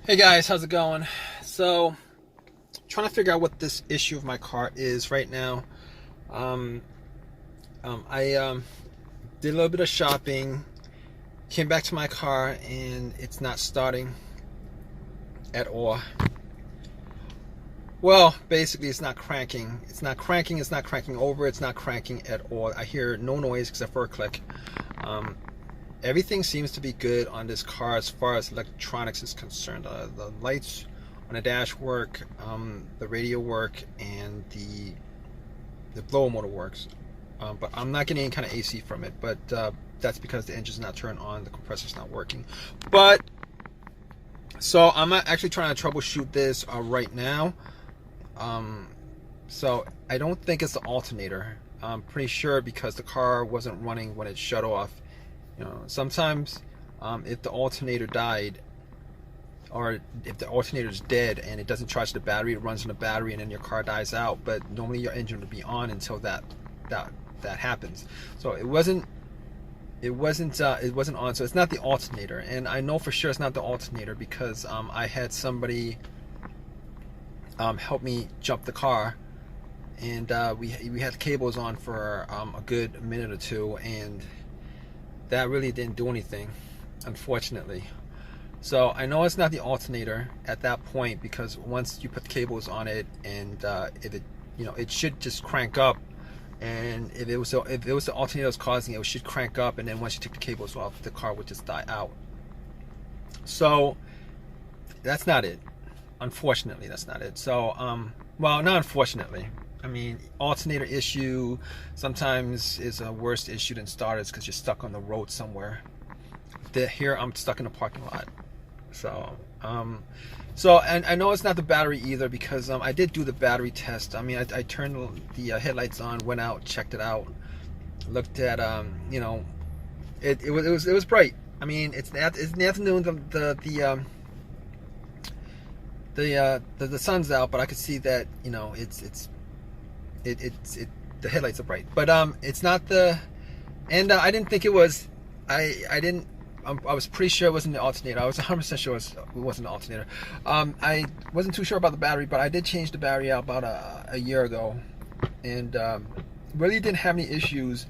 Hey guys, how's it going? So, trying to figure out what this issue of my car is right now. Um, I did a little bit of shopping, came back to my car, and it's not starting at all. Well, basically, it's not cranking. It's not cranking. It's not cranking over. It's not cranking at all. I hear no noise except for a click. Um, Everything seems to be good on this car as far as electronics is concerned. The lights on the dash work, the radio work, and the blower motor works. But I'm not getting any kind of AC from it. But that's because the engine's not turned on, the compressor's not working. But so I'm actually trying to troubleshoot this right now. So I don't think it's the alternator. I'm pretty sure because the car wasn't running when it shut off. You know, sometimes if the alternator died, or if the alternator is dead and it doesn't charge the battery, it runs on the battery and then your car dies out. But normally your engine will be on until that happens. So it wasn't on. So it's not the alternator, and I know for sure it's not the alternator because I had somebody help me jump the car, and we had cables on for a good minute or two, and that really didn't do anything, unfortunately. So I know it's not the alternator at that point, because once you put the cables on it, and if it, it should just crank up, and if it was the alternator that's causing it, it should crank up, and then once you take the cables off, the car would just die out. So that's not it. Unfortunately, that's not it. So well, not unfortunately. I mean, alternator issue sometimes is a worse issue than starters because you're stuck on the road somewhere. Here I'm stuck in a parking lot. So, and I know it's not the battery either, because I did do the battery test. I mean, I turned the headlights on, went out, checked it out, looked at it was bright. I mean, it's in the afternoon. The sun's out, but I could see that the headlights are bright, but it's not the, and I didn't think it was. I was pretty sure it wasn't the alternator. I was 100% sure it wasn't the alternator. I wasn't too sure about the battery, but I did change the battery out about a year ago, and really didn't have any issues.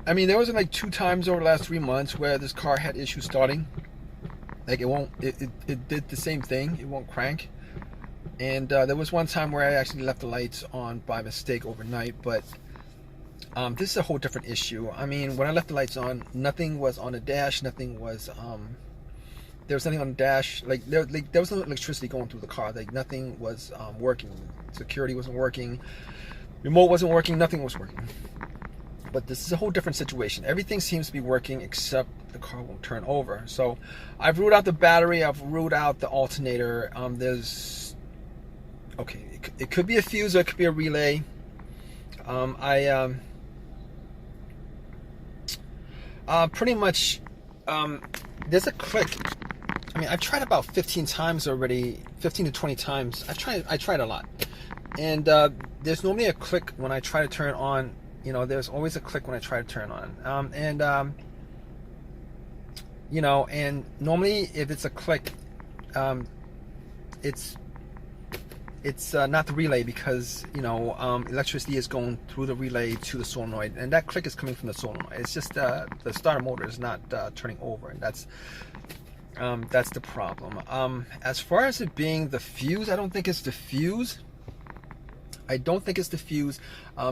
I mean, there was like 2 times over the last 3 months where this car had issues starting. Like it did the same thing. It won't crank. And there was one time where I actually left the lights on by mistake overnight, but this is a whole different issue. I mean, when I left the lights on, nothing was on the dash, nothing was, there was nothing on the dash, there was no electricity going through the car, like nothing was working. Security wasn't working, remote wasn't working, nothing was working. But this is a whole different situation. Everything seems to be working except the car won't turn over. So I've ruled out the battery, I've ruled out the alternator. Okay, it could be a fuse or it could be a relay. Pretty much, there's a click. I mean, I've tried about 15 times already, 15 to 20 times. I tried a lot. And there's normally a click when I try to turn on. There's always a click when I try to turn on. And normally if it's a click, it's not the relay, because electricity is going through the relay to the solenoid, and that click is coming from the solenoid. It's just the starter motor is not turning over, and that's the problem. As far as it being the fuse, I don't think it's the fuse.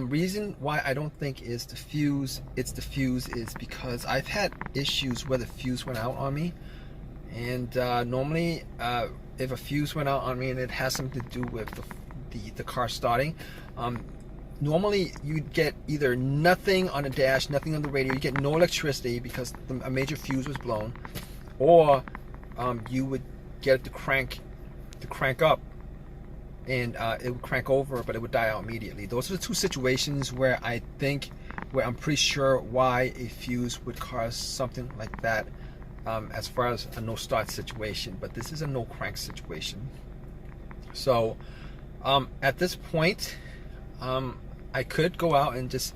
Reason why I don't think it's the fuse is because I've had issues where the fuse went out on me, and normally if a fuse went out on me and it has something to do with the car starting, normally you'd get either nothing on the dash, nothing on the radio, you get no electricity because a major fuse was blown, or you would get it to crank up, and it would crank over, but it would die out immediately. Those are the 2 situations where I'm pretty sure why a fuse would cause something like that, as far as a no start situation. But this is a no crank situation. So at this point, I could go out and just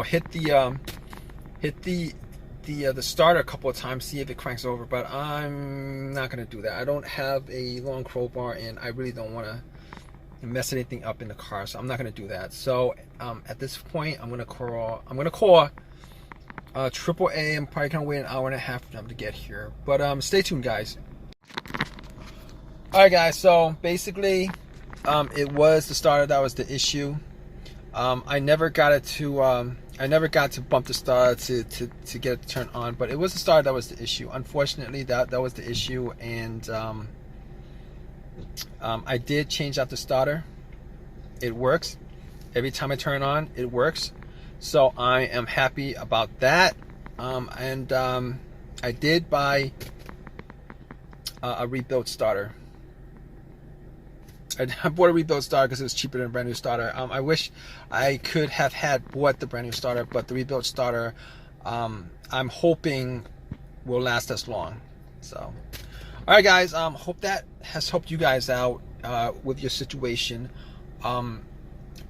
hit the the starter a couple of times, see if it cranks over, but I'm not gonna do that. I don't have a long crowbar, and I really don't want to mess anything up in the car, so I'm not gonna do that. So at this point, I'm gonna call AAA. I'm probably gonna wait an hour and a half for them to get here, but stay tuned, guys. All right, guys. So basically, it was the starter that was the issue. I never got to bump the starter to get it to turn on, but it was the starter that was the issue. Unfortunately, that was the issue, and I did change out the starter. It works. Every time I turn it on, it works. So I am happy about that. I did buy a rebuilt starter. I bought a rebuilt starter because it was cheaper than a brand new starter. I wish I could have bought the brand new starter, but the rebuilt starter, I'm hoping will last as long. So, all right, guys. Hope that has helped you guys out with your situation.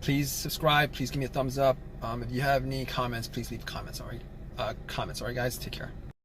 Please subscribe. Please give me a thumbs up. If you have any comments, please leave comments. All right, guys. Take care.